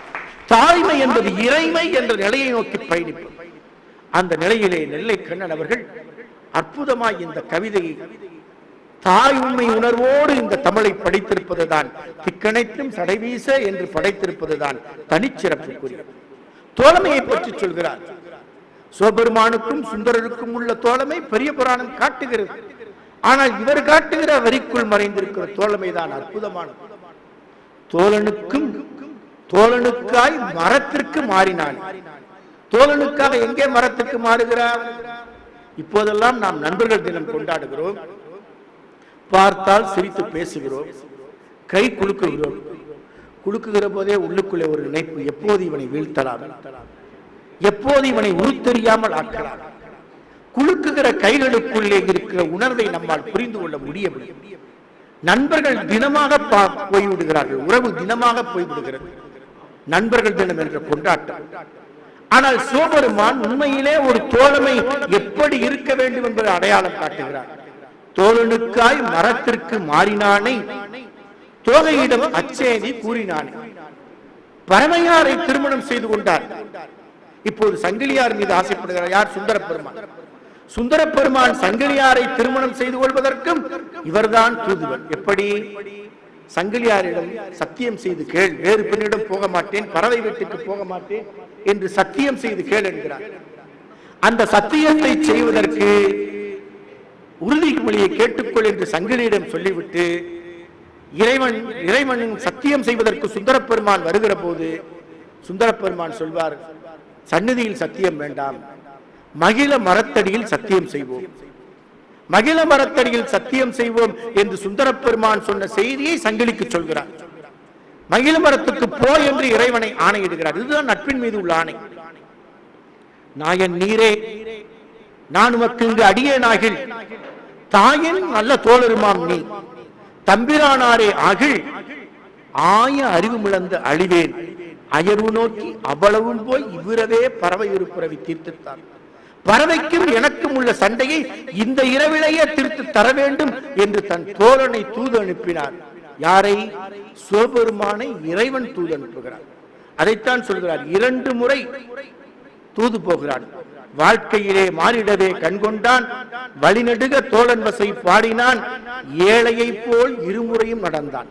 தாய்மை என்பது இறைமை என்ற நிலையை நோக்கி பயணிப்பது. அந்த நிலையிலே நெல்லை கண்ணன் அவர்கள் அற்புதமாய் இந்த கவிதையை தாய் உண்மை உணர்வோடு இந்த தமிழை படைத்திருப்பதுதான், திக்கணைத்தும் சடைவீச என்று படைத்திருப்பதுதான் தனிச்சிறப்புக்குரிய. தோழமையை பற்றி சொல்கிறார். சிவபெருமானுக்கும் சுந்தரருக்கும் உள்ள தோழமை பெரிய புராணம் காட்டுகிறது. ஆனால் இவர் காட்டுகிற வரிக்குள் மறைந்திருக்கிற தோழமைதான் அற்புதமானது. தோழனுக்கும் தோழனுக்காய் மரத்திற்கு மாறினான். தோழனுக்காக எங்கே மரத்திற்கு மாறுகிறார்? இப்போதெல்லாம் நாம் நண்பர்கள் தினம் கொண்டாடுகிறோம், பார்த்தால் சிரித்து பேசுகிறோம், கை குலுக்குகிறோம். குலுக்குகிற போதே உள்ளுக்குள்ளே ஒரு நினைப்பு, எப்போது இவனை வீழ்த்தலாம், எப்போது இவனை உருத்தெரியாமல் ஆக்கலாம். குலுக்குகிற கைகளுக்குள்ளே இருக்கிற உணர்வை நம்மால் புரிந்து கொள்ள முடியவில்லை. நண்பர்கள் தினமாக போய்விடுகிறார்கள், உறவு தினமாக போய்விடுகிறது, நண்பர்கள் தினம் என்ற கொண்டாட்டம். ஆனால் சிவபெருமான் உண்மையிலே ஒரு தோழமை எப்படி இருக்க வேண்டும் என்பதை அடையாளம் காட்டுகிறார். தோழனுக்காய் மரத்திற்கு மாறினானை, தோகையிடம் அச்சேதி கூறினானே. பரமையாரை திருமணம் செய்து கொண்டார். இப்போது சங்கிலியார் மீது ஆசைப்படுகிறார். யார்? சுந்தர பெருமான். சுந்தர பெருமான் சங்கிலியாரை திருமணம் செய்து கொள்வதற்கும் இவர்தான் தூதுவர். எப்படி? சங்கிலியாரிடம் சத்தியம் செய்து கேள், வேறு பெண்ணிடம் போக மாட்டேன், பறவை வீட்டுக்கு போக மாட்டேன் என்று சத்தியம் செய்து கேள் என்கிறார். அந்த சத்தியத்தை செய்வதற்கு உறுதிமொழியை கேட்டுக்கொள் என்று சங்கிலியிடம் சொல்லிவிட்டு இறைவன் சத்தியம் செய்வதற்கு சுந்தர பெருமான் வருகிற போது சுந்தர பெருமான் சொல்வார், சந்நிதியில் சத்தியம் வேண்டாம், மகிழ மரத்தடியில் சத்தியம் செய்வோம். மகிழ மரத்தடியில் சத்தியம் செய்வோம் என்று சுந்தர பெருமான் சொன்ன செய்தியை சங்கிலிக்கு சொல்கிறார். மகிழ மரத்துக்கு போ என்று இறைவனை ஆணையிடுகிறார். இதுதான் நட்பின் மீது உள்ள ஆணை. நாயன் நீரே, நான் உமக்கு இங்கு அடியேனாகில், தாயின் நல்ல தோழருமாம் நீ, தம்பிரானாரே ஆகில், ஆய அறிவுமிழந்து அழிவேன், அயர்வு நோக்கி அவ்வளவும் போய் இவ்விரவே பறவை ஒரு பிறவி தீர்த்துத்தார். பறவைக்கும் எனக்கும் உள்ள சண்டையை இந்த இரவிலேயே தீர்த்து தர வேண்டும் என்று தன் தோழனை தூது அனுப்பினார். யாரை? சிவபெருமானை இறைவன் தூது அனுப்புகிறார். அதைத்தான் சொல்கிறார், 2 முறை தூது போகிறான். வாழ்க்கையிலே மாறிடவே கண்கொண்டான், வழிநெடுக தோழன் வசை பாடினான், ஏழையை போல் இருமுறையும் நடந்தான்.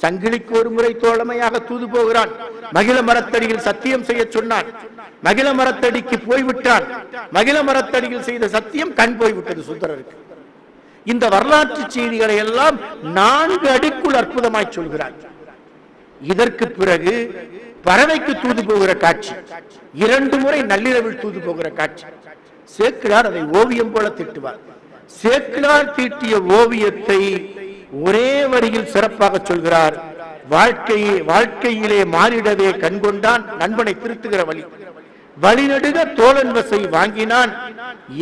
சங்கிலிக்கு ஒரு முறை தோழமையாக தூது போகிறான். மகிழ மரத்தடியில் சத்தியம் செய்ய சொன்னான். மகிழ மரத்தடிக்கு போய்விட்டான். மகிழ மரத்தடியில் செய்த சத்தியம் கண் போய்விட்டது சுந்தரருக்கு. இந்த வரலாற்று செய்திகளை எல்லாம் 4 அடிக்குள் அற்புதமாய் சொல்கிறார். இதற்கு பிறகு பறவைக்கு தூது போகிற காட்சி, 2 முறை நள்ளிரவில் தூது போகிற காட்சி. சேக்கிழார் அதை ஓவியம் போல தீட்டுவார். சேக்கிழார் தீட்டிய ஓவியத்தை ஒரே வரியில் சிறப்பாக சொல்கிறார். வாழ்க்கையிலே மாறிடவே கண்கொண்டான், நண்பனை திருத்துகிற வழி, வழிநடுக தோழன் வசை வாங்கினான்,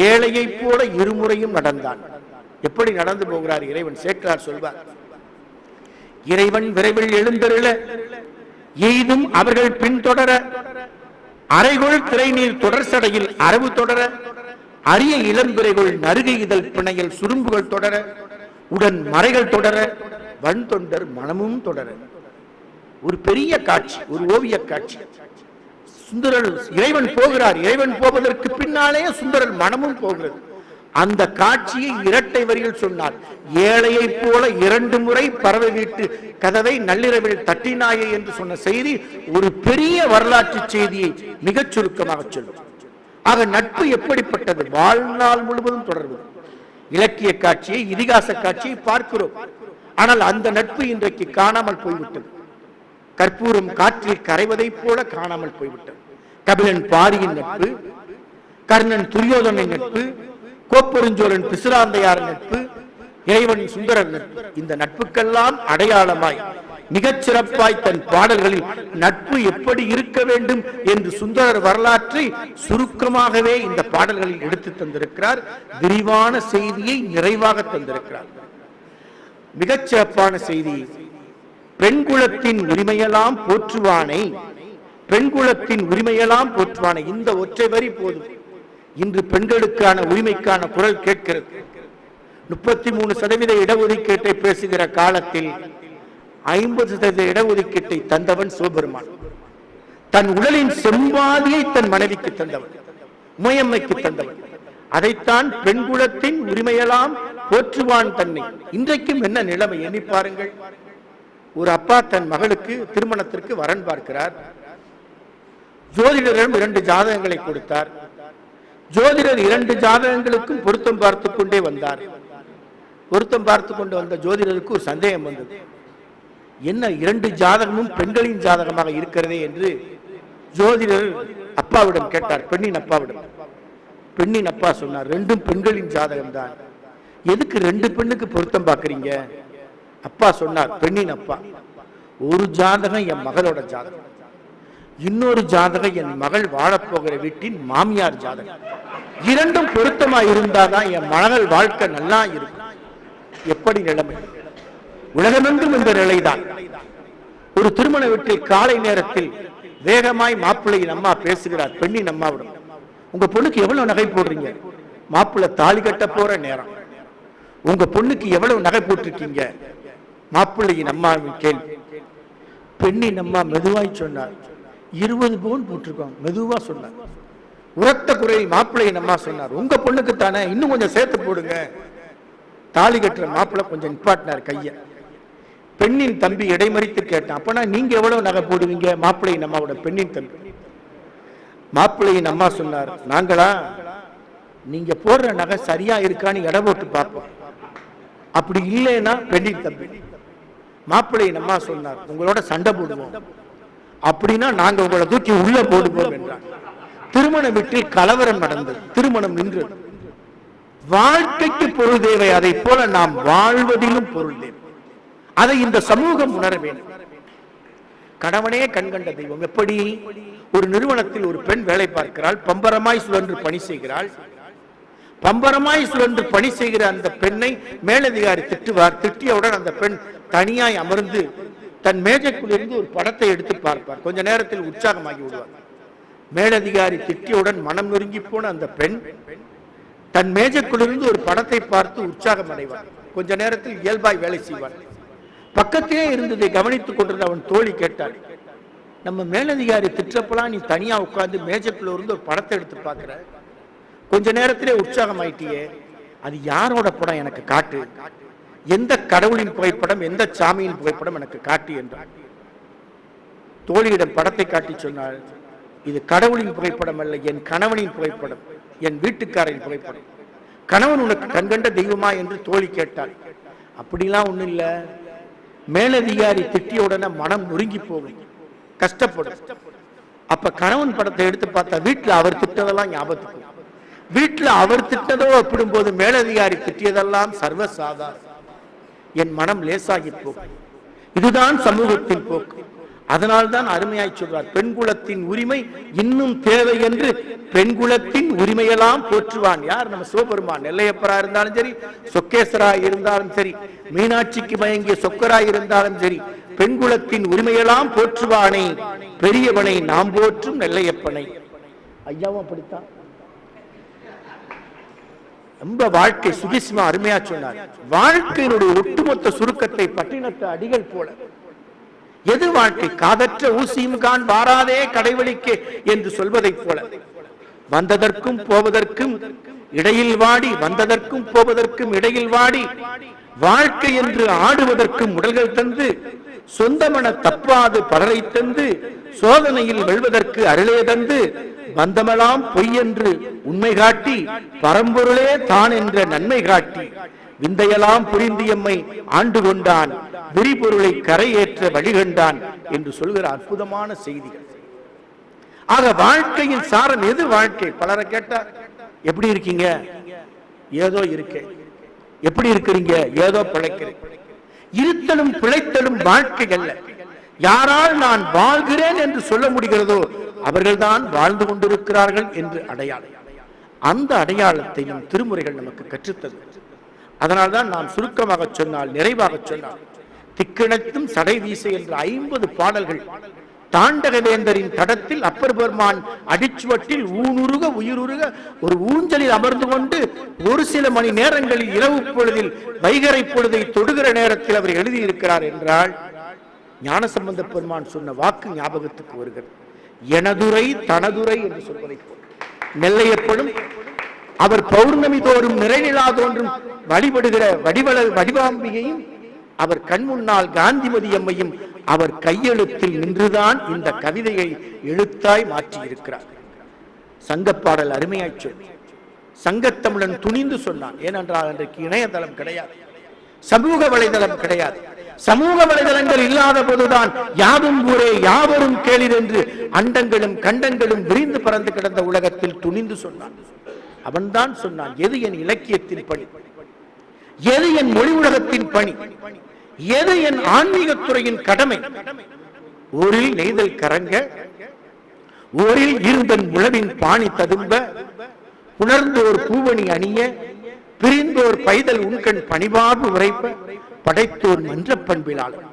ஏழையை போல இருமுறையும் நடந்தான். எப்படி நடந்து போகிறார் இறைவன்? சேக்கிழார் சொல்வார், இறைவன் விரைவில் எழுந்தருள எய்தும் அவர்கள் பின்தொடர, அரைகொள் திரைநீர் தொடர் சடையில் அரவு தொடர, அரிய இளம்பிறைகள் நறுகை இதழ் பிணையல் சுரும்புகள் தொடர, உடன் மறைகள் தொடர, வன் தொண்டர் மனமும் தொடர. ஒரு பெரிய காட்சி, ஒரு ஓவிய காட்சி. சுந்தரர் இறைவன் போகிறார். இறைவன் போவதற்கு பின்னாலே சுந்தரர் மனமும் போகிறது. அந்த காட்சியை இரட்டை வரியில் சொன்னார். ஏழையை போல 2 முறை பறவை வீட்டு கதவை நள்ளிரவில் தட்டினாயே என்று சொன்ன செய்தி ஒரு பெரிய வரலாற்று செய்தியை மிகச் சுருக்கமாக சொல்லும். ஆக நட்பு எப்படிப்பட்டது? வாழ்நாள் முழுவதும் தொடர்பு. இலக்கிய காட்சியை, இதிகாச காட்சியை பார்க்கிறோம். ஆனால் அந்த நட்பு இன்றைக்கு காணாமல் போய்விட்டது. கற்பூரம் காற்றில் கரைவதை போல காணாமல் போய்விட்டது. கபிலன் பாரியின் நட்பு, கர்ணன் துரியோதனின் நட்பு, கோப்பெருஞ்சோழன் பிசிராந்தையார் நட்பு, இறைவன் சுந்தரர் நட்பு, இந்த நட்புக்கெல்லாம் அடையாளமாய் மிகச் சிறப்பாய் தன் பாடல்களில் நட்பு எப்படி இருக்க வேண்டும் என்று சுந்தரர் வரலாற்றை சுருக்கமாகவே இந்த பாடல்களில் எடுத்து தந்திருக்கிறார். விரிவான செய்தியை நிறைவாக தந்திருக்கிறார். மிகச் சிறப்பான செய்தி. பெண்குலத்தின் உரிமையெல்லாம் போற்றுவானை, பெண்குலத்தின் உரிமையெல்லாம் போற்றுவானை. இந்த ஒற்றை வரி போதும். இன்று பெண்களுக்கான உரிமைக்கான குரல் கேட்கிறது. 33% இடஒதுக்கீட்டை பேசுகிற காலத்தில் 50% இடஒதுக்கீட்டை தந்தவன் சிவபெருமான். தன் உடலின் செம்பாதியை தன் மனைவிக்கு தந்தவன், உமையம்மைக்கு தந்தவன். அதைத்தான் பெண்குலத்தின் உரிமையெல்லாம் போற்றுவான் தன்னை. இன்றைக்கும் என்ன நிலைமை எண்ணி பாருங்கள். ஒரு அப்பா தன் மகளுக்கு திருமணத்திற்கு வரன் பார்க்கிறார். ஜோதிடரிடம் 2 ஜாதகங்களை கொடுத்தார். ஜோதிடர் 2 ஜாதகங்களுக்கும் பொருத்தம் பார்த்து கொண்டே வந்தார். பொருத்தம் பார்த்து கொண்டு வந்த ஜோதிடருக்கு ஒரு சந்தேகம் வந்தது. என்ன 2 ஜாதகமும் பெண்களின் ஜாதகமாக இருக்கிறதே என்று ஜோதிடர் அப்பாவிடம் கேட்டார், பெண்ணின் அப்பாவிடம். பெண்ணின் அப்பா சொன்னார், 2ம் பெண்களின் ஜாதகம் தான், எதுக்கு 2 பெண்ணுக்கு பொருத்தம் பார்க்கறீங்க? அப்பா சொன்னார், பெண்ணின் அப்பா, ஒரு ஜாதகம் என் மகளோட ஜாதகம், இன்னொரு ஜாதகம் என் மகள் வாழப்போகிற வீட்டின் மாமியார் ஜாதகம். 2ம் பொருத்தமா இருந்தாதான் என் மகள் வாழ்க்கை நல்லா இருக்கும். எப்படி நிலைமை? உலகமெங்கும் இந்த நிலைதான். ஒரு திருமண வீட்டில் காலை நேரத்தில் வேகமாய் மாப்பிள்ளையின் அம்மா பேசுகிறார் பெண்ணின் அம்மாவிடம். உங்க பொண்ணுக்கு எவ்வளவு நகை போடுறீங்க? மாப்பிள்ளை தாலி கட்ட போற நேரம். உங்க பொண்ணுக்கு எவ்வளவு நகை போட்டிருக்கீங்க? மாப்பிள்ளையின் அம்மாவின் கேள்வி. பெண்ணின் அம்மா மெதுவாய் சொன்னார், 20 பவுன் போட்டிருக்கோம். மெதுவா சொன்னார். உரத்த குரலில் மாப்பிள்ளையின் அம்மா சொன்னார், உங்க பொண்ணுக்கு தானே, இன்னும் கொஞ்சம் சேர்த்து போடுங்க. தாலி கட்டுற மாப்பிள்ளை கொஞ்சம் நிப்பாட்டினார் கைய. பெண்ணின் தம்பி இடைமறித்து கேட்டான், அப்பனா நீங்க எவ்வளவு நகை போடுவீங்க? மாப்பிள்ளையின் அம்மாவோட பெண்ணின் தம்பி. மாப்பிள்ளையின் அம்மா சொன்னார், நாங்களா, நீங்க போடுற நகை சரியா இருக்கான்னு எடை போட்டு பார்ப்போம், அப்படி இல்லைன்னா பெண்ணின் தம்பி மாப்பிள்ளை அம்மா சொன்னார், உங்களோட சண்டை போடுவோம், அப்படின்னா நாங்க உங்களை தூக்கி உள்ள போடுவோம் என்றார். திருமண வீட்டில் கலவரம் நடந்தது, திருமணம் நின்றது. வாழ்க்கைக்கு பொருள் தேவை, அதை போல நாம் வாழ்வதிலும் பொருள் தேவை. அதை இந்த சமூகம் உணர வேண்டும். கணவனே கண்கண்ட தெய்வம். எப்படி? ஒரு நிறுவனத்தில் ஒரு பெண் வேலை பார்க்கிறாள், பம்பரமாய் சுழன்று பணி செய்கிறாள். பம்பரமாய் சுழன்று பணி செய்கிற அந்த பெண்ணை மேலதிகாரி திட்டுவார். திட்டியவுடன் அந்த பெண் தனியாய் அமர்ந்து தன் மேஜைக்குள்ளிருந்து ஒரு படத்தை எடுத்து பார்ப்பார். கொஞ்ச நேரத்தில் உற்சாகமாகி விடுவார். மேலதிகாரி திட்டியவுடன் மனம் நொறுங்கி போன அந்த பெண் தன் மேஜைக்குள்ளிருந்து ஒரு படத்தை பார்த்து உற்சாகம் அடைவார். கொஞ்ச நேரத்தில் இயல்பாய் வேலை செய்வார். பக்கத்திலே இருந்ததை கவனித்துக் கொண்டிருந்த அவன் தோழி கேட்டாள், நம்ம மேலதிகாரி திட்டப்பெல்லாம் நீ தனியா உட்கார்ந்து மேஜைக்குள்ள இருந்து ஒரு படத்தை எடுத்து பார்க்கிற, கொஞ்ச நேரத்திலே உற்சாகம் ஆயிட்டியே, அது யாரோட படம் எனக்கு காட்டு, எந்த கடவுளின் புகைப்படம், எந்த சாமியின் புகைப்படம் எனக்கு காட்டு என்றார். தோழியிடம் படத்தை காட்டி சொன்னாள், இது கடவுளின் புகைப்படம் அல்ல, என் கணவனின் புகைப்படம், என் வீட்டுக்காரின் புகைப்படம். கணவன் உனக்கு கண்கண்ட தெய்வமா என்று தோழி கேட்டாள். அப்படிலாம் ஒண்ணும் இல்ல, மேலதிகாரி திட்டிய உடனே மனம் நொறுங்கி போகும், கஷ்டப்படும். அப்ப கணவன் படத்தை எடுத்து பார்த்தா வீட்டுல அவர் திட்டதெல்லாம் ஞாபகத்துக்கு, வீட்டுல அவர் திட்டதோ ஒப்பிடும்போது மேலதிகாரி திட்டியதெல்லாம் சர்வசாதாரணம். என் மனம் லேசாகி போகும். இதுதான் சமூகத்தின் போக்கு. அதனால்தான் அருமையாய் சொல்றார், பெண்குலத்தின் உரிமை இன்னும் தேவை என்று பெண்குலத்தின் உரிமையெல்லாம் போற்றுவான். யார்? நம்ம சிவபெருமான். நெல்லையப்பரா இருந்தாலும் சரி, சொக்கேசராய் இருந்தாலும் சரி, மீனாட்சிக்கு மயங்கிய சொக்கராய் இருந்தாலும் சரி, பெண்குலத்தின் உரிமையெல்லாம் போற்றுவானே பெரியவனை நாம் போற்றும் நெல்லையப்பனை. ஐயாவும் அப்படித்தான். ரொம்ப வாழ்க்கை சுகிஸ்மா அருமையா சொன்னார். வாழ்க்கையினுடைய ஒட்டுமொத்த சுருக்கத்தை பட்டினத்து அடிகள் போல. எது வாழ்க்கை? காதற்ற ஊசியும் கான் வாராதே கடைவெளிக்கு என்று சொல்வதை போல, வந்ததற்கும் போவதற்கும் இடையில் வாடி, வந்ததற்கும் போவதற்கும் இடையில் வாடி, வாழ்க்கை என்று ஆடுவதற்கும் உடல்கள் தந்து, சொந்தமன தப்பாது பலரை தந்து, சோதனையில் வெல்வதற்கு அருளே தந்து, பந்தமெல்லாம் பொய் என்று உண்மை காட்டி, பரம்பொருளே தான் என்ற நன்மை காட்டி, விந்தையெல்லாம் புரிந்தியம்மை ஆண்டு கொண்டான், விரிபொருளை கரையேற்ற வழிகண்டான் என்று சொல்கிற அற்புதமான செய்திகள். ஆக வாழ்க்கையின் சாரம் எது? வாழ்க்கை. பலரை கேட்டா எப்படி இருக்கீங்க? ஏதோ இருக்கேன். எப்படி இருக்கிறீங்க? ஏதோ பிழைக்கிறேன். இருத்தலும் பிழைத்தலும் வாழ்க்கை அல்ல. யாரால் நான் வாழ்கிறேன் என்று சொல்ல முடிகிறதோ அவர்கள்தான் வாழ்ந்து கொண்டிருக்கிறார்கள் என்று அடையாளம். அந்த அடையாளத்தை நம் திருமுறைகள் நமக்கு கற்றுத்தது. அதனால்தான் நாம் சுருக்கமாக சொன்னால், நிறைவாக சொன்னால், திக்கிணத்தும் சடை வீச என்ற 50 பாடல்கள் தாண்டகவேந்தரின் தடத்தில் அப்பர் பெருமான் அடிச்சுவட்டில் ஊனுருக உயிருருக ஒரு ஊஞ்சலில் அமர்ந்து கொண்டு ஒரு சில மணி நேரங்களில் இரவு பொழுதில் வைகரை பொழுதை தொடுகிற நேரத்தில் அவர் எழுதியிருக்கிறார் என்றால், ஞானசம்பந்த பெருமான் சொன்ன வாக்கு ஞாபகத்துக்கு வருகிறது. எனதுரை தனதுரை என்று சொல்வதை போல் நெல்லையப்படும் அவர் பௌர்ணமி தோறும் நிறைநிலா தோன்றும் வழிபடுகிற வடிவாம்பிகையும், அவர் கண்முன்னால் காந்திமதி அம்மையும் அவர் கையெழுத்தில் நின்றுதான் இந்த கவிதையை எழுத்தாய் மாற்றி இருக்கிறார். சங்கப்பாடல் அருமையாய் சொல்லி சங்கத்தமிழன் துணிந்து சொன்னான். ஏனென்றால் அன்றைக்கு இணையதளம் கிடையாது, சமூக வலைதளம் கிடையாது. சமூக வலைதளங்கள் இல்லாத போதுதான் யாவும் ஊரே யாவரும் கேளீர் என்று அண்டங்களும் கண்டங்களும் விரிந்து பறந்து கிடந்த உலகத்தில் துணிந்து சொன்னான். அவன்தான் சொன்னான், எது என் இலக்கியத்தின் பணி, எது என் மொழி உலகத்தின் பணி, எது என் ஆன்மீகத்துறையின் கடமை. ஊரில் நெய்தல் கரங்க, ஊரில் இருந்தன் உழவின் பாணி ததும்ப, உணர்ந்தோர் பூவணி அணிய, பிரிந்தோர் பைதல் உண்கண் பணிவார்பு உரைப்ப, படைத்தோர் மன்ற பண்பிலாளர்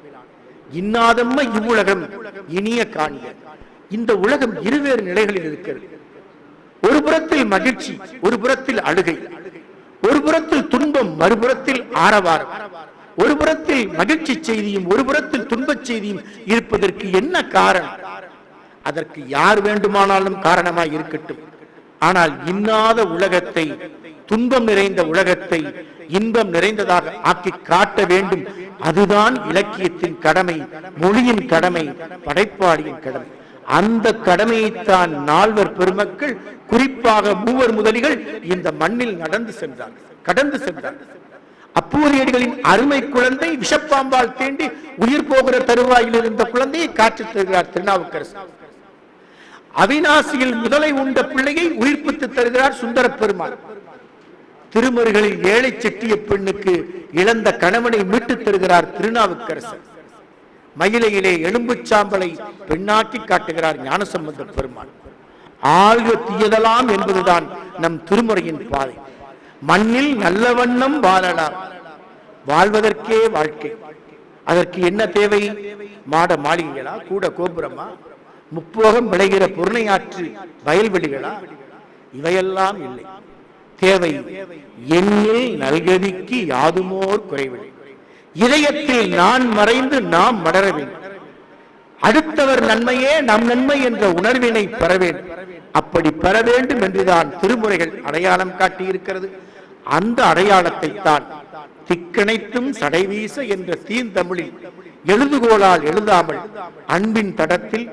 இன்னாதம்ம இவ்வுலகம் இனிய காண்க. இந்த உலகம் இருவேறு நிலைகளில் இருக்கிறது. ஒரு புறத்தில் மகிழ்ச்சி, ஒரு புறத்தில் அழுகை, ஒரு புறத்தில் துன்பம், மறுபுறத்தில் ஆரவாரம். ஒரு புறத்தில் மகிழ்ச்சி செய்தியும் ஒரு புறத்தில் துன்பச் செய்தியும் இருப்பதற்கு என்ன காரணம்? அதற்கு யார் வேண்டுமானாலும் காரணமாய் இருக்கட்டும். ஆனால் இன்னாத உலகத்தை, துன்பம் நிறைந்த உலகத்தை இன்பம் நிறைந்ததாக ஆக்கி காட்ட வேண்டும். அதுதான் இலக்கியத்தின் கடமை, மொழியின் கடமை, படைப்பாளியின் கடமை. அந்த கடமையைத்தான் நால்வர் பெருமக்கள், குறிப்பாக மூவர் முதலிகள் இந்த மண்ணில் கடந்து சென்றார்கள். அப்பூரியடிகளின் அருமை குழந்தை விஷப்பாம்பால் தீண்டி உயிர் போகிற தருவாயில் இருந்த குழந்தையை காற்று தருகிறார் திருநாவுக்கரசு. அவிநாசியில் முதலை உண்ட பிள்ளையை உயிர்ப்பித்து தருகிறார் சுந்தர பெருமாள். திருமருகளில் ஏழை செட்டிய பெண்ணுக்கு இழந்த கணவனை மீட்டு தருகிறார் திருநாவுக்கரசர். மயிலையிலே எலும்பு சாம்பலை பெண்ணாக்கி காட்டுகிறார் ஞானசம்பந்த பெருமாள். ஆழ்க தீயதலாம் என்பதுதான் நம் திருமுறையின் பாதை. மண்ணில் நல்ல வண்ணம் வாழலாம், வாழ்வதற்கே வாழ்க்கை. அதற்கு என்ன தேவை? மாட மாளிகைகளா, கூட கோபுரமா, முப்போகம் விளைகிற பொருணையாற்று வயல்வெளிகளா? இவையெல்லாம் இல்லை. தேவை எண்ணில் நல்கதிக்கு யாதுமோர் குறைவில்லை. இதயத்தில் நான் மறைந்து நாம் மலர வேண்டும். அடுத்தவர் நன்மையே நம் நன்மை என்ற உணர்வினை பெற வேண்டும். அப்படி பெற வேண்டும் என்றுதான் திருமுறைகள் அடையாளம் காட்டியிருக்கிறது. அந்த அடையாளத்தை தான் திக்கணைத்தும் சடைவீச என்ற தீந்தமிழில் எழுதுகோளால் எழுதாமல் அன்பின் தளத்தில்